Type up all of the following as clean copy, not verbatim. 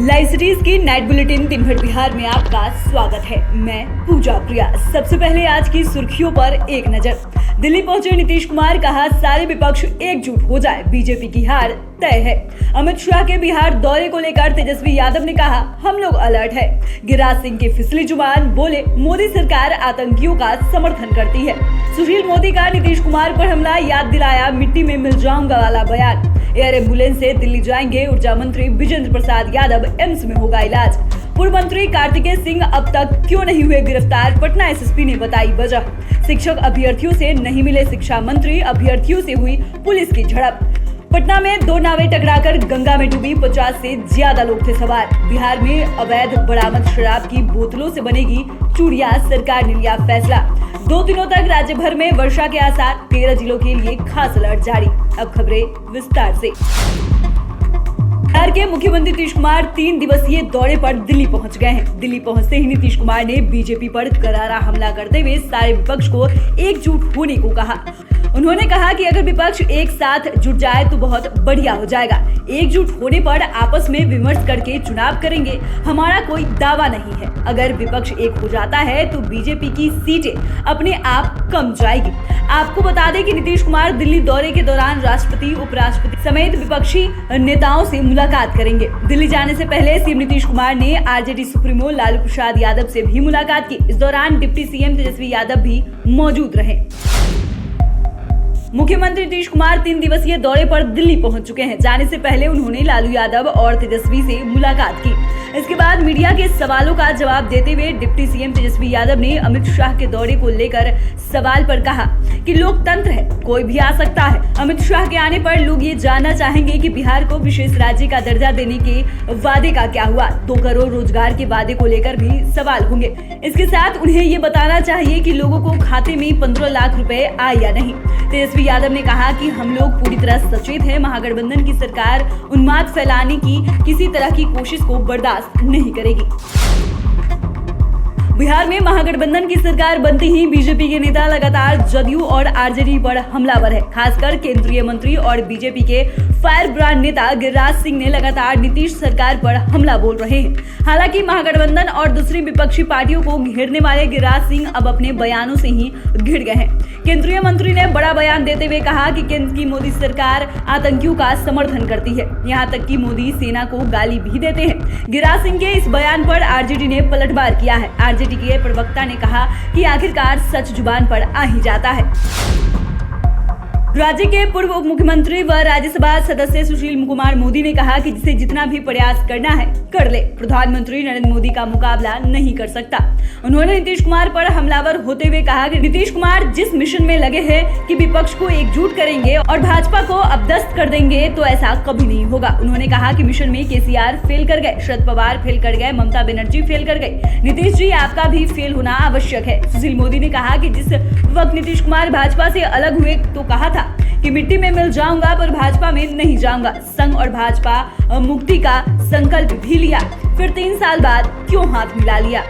Live cities की night bulletin दिन भर बिहार में आपका स्वागत है। मैं पूजा प्रिया। सबसे पहले आज की सुर्खियों पर एक नजर। दिल्ली पहुंचे नीतीश कुमार, कहा सारे विपक्ष एकजुट हो जाए, बीजेपी की हार तय है। अमित शाह के बिहार दौरे को लेकर तेजस्वी यादव ने कहा हम लोग अलर्ट है। गिरिराज सिंह की फिसली जुबान, बोले मोदी सरकार आतंकियों का समर्थन करती है। सुशील मोदी का नीतीश कुमार पर हमला, याद दिलाया मिट्टी में मिल जाऊंगा वाला बयान। एयर एम्बुलेंस से दिल्ली जाएंगे ऊर्जा मंत्री विजेंद्र प्रसाद यादव, एम्स में होगा इलाज। पूर्व मंत्री कार्तिकेय सिंह अब तक क्यों नहीं हुए गिरफ्तार, पटना एसएसपी ने बताई वजह। शिक्षक अभ्यर्थियों से नहीं मिले शिक्षा मंत्री, अभ्यर्थियों से हुई पुलिस की झड़प। पटना में दो नावें टकराकर गंगा में डूबी, 50 से ज्यादा लोग थे सवार। बिहार में अवैध बरामद शराब की बोतलों से बनेगी चूड़ियां, सरकार ने लिया फैसला। 2 दिनों तक राज्य भर में वर्षा के आसार, 13 जिलों के लिए खास अलर्ट जारी। अब खबरें विस्तार से। बिहार के मुख्यमंत्री नीतीश कुमार 3 दिवसीय दौरे पर दिल्ली पहुंच गए हैं। दिल्ली पहुंचते ही नीतीश कुमार ने बीजेपी पर करारा हमला करते हुए सारे विपक्ष को एकजुट होने को कहा। उन्होंने कहा कि अगर विपक्ष एक साथ जुट जाए तो बहुत बढ़िया हो जाएगा। एकजुट होने पर आपस में विमर्श करके चुनाव करेंगे, हमारा कोई दावा नहीं है। अगर विपक्ष एक हो जाता है तो बीजेपी की सीटें अपने आप कम जाएगी। आपको बता दें कि नीतीश कुमार दिल्ली दौरे के दौरान राष्ट्रपति, उपराष्ट्रपति समेत विपक्षी नेताओं से मुलाकात करेंगे। दिल्ली जाने से पहले सीएम नीतीश कुमार ने आरजेडी सुप्रीमो लालू प्रसाद यादव से भी मुलाकात की। इस दौरान डिप्टी सीएम तेजस्वी यादव भी मौजूद रहे। मुख्यमंत्री नीतीश कुमार 3 दिवसीय दौरे पर दिल्ली पहुंच चुके हैं। जाने से पहले उन्होंने लालू यादव और तेजस्वी से मुलाकात की। इसके बाद मीडिया के सवालों का जवाब देते हुए डिप्टी सीएम तेजस्वी यादव ने अमित शाह के दौरे को लेकर सवाल पर कहा कि लोकतंत्र है, कोई भी आ सकता है। अमित शाह के आने पर लोग ये जानना चाहेंगे कि बिहार को विशेष राज्य का दर्जा देने के वादे का क्या हुआ। 2 करोड़ रोजगार के वादे को लेकर भी सवाल होंगे। इसके साथ उन्हें ये बताना चाहिए कि लोगों को खाते में 15 लाख रुपए आए या नहीं। तेजस्वी यादव ने कहा कि हम लोग पूरी तरह सचेत हैं। महागठबंधन की सरकार उन्माद फैलाने की किसी तरह की कोशिश को बर्दाश्त नहीं करेगी। बिहार में महागठबंधन की सरकार बनते ही बीजेपी के नेता लगातार जदयू और आरजेडी पर हमलावर है। खासकर केंद्रीय मंत्री और बीजेपी के फायर ब्रांड नेता गिरिराज सिंह ने लगातार नीतीश सरकार पर हमला बोल रहे हैं। हालांकि महागठबंधन और दूसरी विपक्षी पार्टियों को घेरने वाले गिरिराज सिंह अब अपने बयानों से ही घिर गए हैं। केंद्रीय मंत्री ने बड़ा बयान देते हुए कहा कि केंद्र की मोदी सरकार आतंकियों का समर्थन करती है, यहाँ तक कि मोदी सेना को गाली भी देते हैं। गिरिराज सिंह के इस बयान पर आरजेडी ने पलटवार किया है। आरजेडी के प्रवक्ता ने कहा कि आखिरकार सच जुबान पर आ ही जाता है। राज्य के पूर्व उप मुख्यमंत्री व राज्यसभा सदस्य सुशील कुमार मोदी ने कहा कि जिसे जितना भी प्रयास करना है कर ले, प्रधानमंत्री नरेंद्र मोदी का मुकाबला नहीं कर सकता। उन्होंने नीतीश कुमार पर हमलावर होते हुए कहा कि नीतीश कुमार जिस मिशन में लगे हैं कि विपक्ष को एकजुट करेंगे और भाजपा को अपदस्थ कर देंगे, तो ऐसा कभी नहीं होगा। उन्होंने कहा कि मिशन में केसीआर फेल कर गए, शरद पवार फेल कर गए, ममता बनर्जी फेल कर गई, नीतीश जी आपका भी फेल होना आवश्यक है। सुशील मोदी ने कहा कि जिस वक्त नीतीश कुमार भाजपा से अलग हुए तो कहा था कि मिट्टी में मिल जाऊंगा पर भाजपा में नहीं जाऊंगा। संघ और भाजपा मुक्ति का संकल्प भी लिया, फिर 3 साल बाद क्यों हाथ मिला लिया।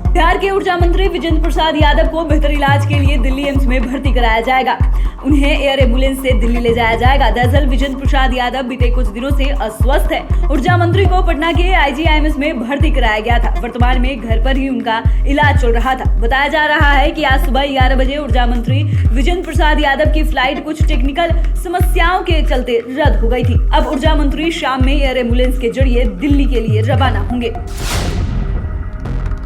बिहार के ऊर्जा मंत्री विजेंद्र प्रसाद यादव को बेहतर इलाज के लिए दिल्ली एम्स में भर्ती कराया जाएगा। उन्हें एयर एम्बुलेंस से दिल्ली ले जाया जाएगा। दरअसल विजेंद्र प्रसाद यादव बीते कुछ दिनों से अस्वस्थ है। ऊर्जा मंत्री को पटना के आईजीआईएमएस में भर्ती कराया गया था। वर्तमान में घर पर ही उनका इलाज चल रहा था। बताया जा रहा है कि आज सुबह 11 बजे ऊर्जा मंत्री विजेंद्र प्रसाद यादव की फ्लाइट कुछ टेक्निकल समस्याओं के चलते रद्द हो गई थी। अब ऊर्जा मंत्री शाम में एयर एम्बुलेंस के जरिए दिल्ली के लिए रवाना होंगे।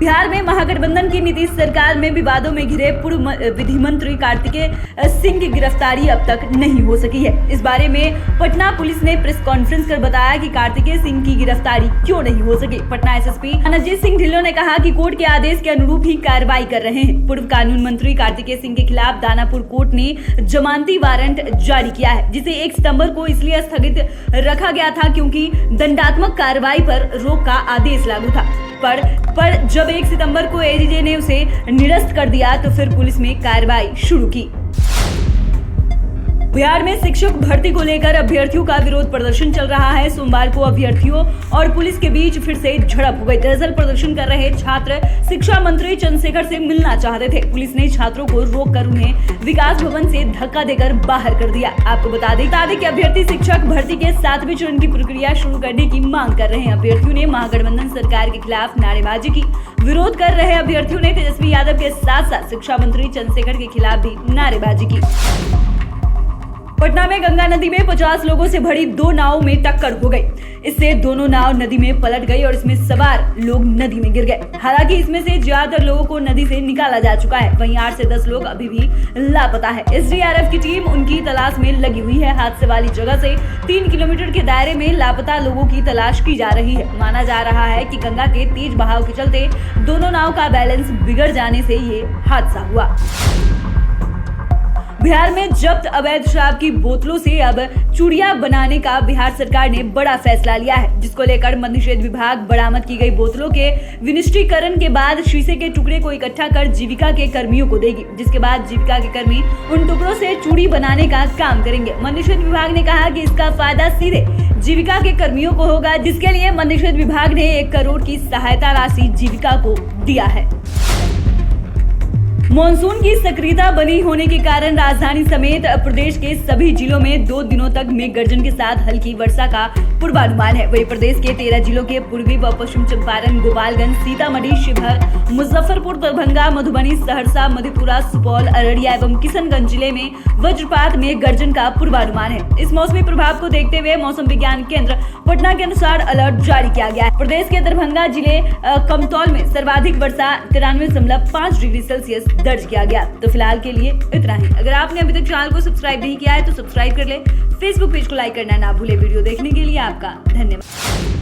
बिहार में महागठबंधन की नीतीश सरकार में विवादों में घिरे पूर्व विधि मंत्री कार्तिकेय सिंह की गिरफ्तारी अब तक नहीं हो सकी है। इस बारे में पटना पुलिस ने प्रेस कॉन्फ्रेंस कर बताया कि कार्तिकेय सिंह की गिरफ्तारी क्यों नहीं हो सकी। पटना एसएसपी अनजीत सिंह ढिल्लों ने कहा कि कोर्ट के आदेश के अनुरूप ही कार्रवाई कर रहे हैं। पूर्व कानून मंत्री कार्तिकेय सिंह के खिलाफ दानापुर कोर्ट ने जमानती वारंट जारी किया है, जिसे 1 सितंबर को इसलिए स्थगित रखा गया था क्योंकि दंडात्मक कार्रवाई पर रोक का आदेश लागू था। पर जब 1 सितंबर को एडीजे ने उसे निरस्त कर दिया तो फिर पुलिस में कार्रवाई शुरू की। बिहार में शिक्षक भर्ती को लेकर अभ्यर्थियों का विरोध प्रदर्शन चल रहा है। सोमवार को अभ्यर्थियों और पुलिस के बीच फिर से झड़प हो गई। दरअसल प्रदर्शन कर रहे छात्र शिक्षा मंत्री चंद्रशेखर से मिलना चाहते थे। पुलिस ने छात्रों को रोककर उन्हें विकास भवन से धक्का देकर बाहर कर दिया। आपको बता दें कि अभ्यर्थी शिक्षक भर्ती के 7वें चरण की प्रक्रिया शुरू करने की मांग कर रहे हैं। अभ्यर्थियों ने महागठबंधन सरकार के खिलाफ नारेबाजी की। विरोध कर रहे अभ्यर्थियों ने तेजस्वी यादव के साथ साथ शिक्षा मंत्री चंद्रशेखर के खिलाफ भी नारेबाजी की। पटना में गंगा नदी में 50 लोगों से भरी 2 नावों में टक्कर हो गई। इससे दोनों नाव नदी में पलट गई और इसमें सवार लोग नदी में गिर गए। हालांकि इसमें से ज्यादातर लोगों को नदी से निकाला जा चुका है। वहीं 8 से 10 लोग अभी भी लापता है। एसडीआरएफ की टीम उनकी तलाश में लगी हुई है। हादसे वाली जगह से 3 किलोमीटर के दायरे में लापता लोगों की तलाश की जा रही है। माना जा रहा है कि गंगा के तेज बहाव के चलते दोनों नाव का बैलेंस बिगड़ जाने से ये हादसा हुआ। बिहार में जब्त अवैध शराब की बोतलों से अब चूड़ियां बनाने का बिहार सरकार ने बड़ा फैसला लिया है, जिसको लेकर मद्य निषेध विभाग बरामद की गई बोतलों के विनिष्टीकरण के बाद शीशे के टुकड़े को इकट्ठा कर जीविका के कर्मियों को देगी, जिसके बाद जीविका के कर्मी उन टुकड़ों से चूड़ी बनाने का काम करेंगे। मद्य निषेध विभाग ने कहा कि इसका फायदा सीधे जीविका के कर्मियों को होगा, जिसके लिए मद्य निषेध विभाग ने 1 करोड़ की सहायता राशि जीविका को दिया है। मॉनसून की सक्रियता बनी होने के कारण राजधानी समेत प्रदेश के सभी जिलों में 2 दिनों तक मेघ गर्जन के साथ हल्की वर्षा का पूर्वानुमान है। वहीं प्रदेश के 13 जिलों के पूर्वी व पश्चिम चंपारण, गोपालगंज, सीतामढ़ी, शिवहर, मुजफ्फरपुर, दरभंगा, मधुबनी, सहरसा, मधेपुरा, सुपौल, अररिया एवं किशनगंज जिले में वज्रपात मेघ गर्जन का पूर्वानुमान है। इस मौसमी प्रभाव को देखते हुए मौसम विज्ञान केंद्र पटना के अनुसार अलर्ट जारी किया गया है। प्रदेश के दरभंगा जिले कमतौल में सर्वाधिक वर्षा 93.5 डिग्री सेल्सियस दर्ज किया गया। तो फिलहाल के लिए इतना ही। अगर आपने अभी तक चैनल को सब्सक्राइब नहीं किया है तो सब्सक्राइब कर ले। फेसबुक पेज को लाइक करना ना भूले। वीडियो देखने के लिए आपका धन्यवाद।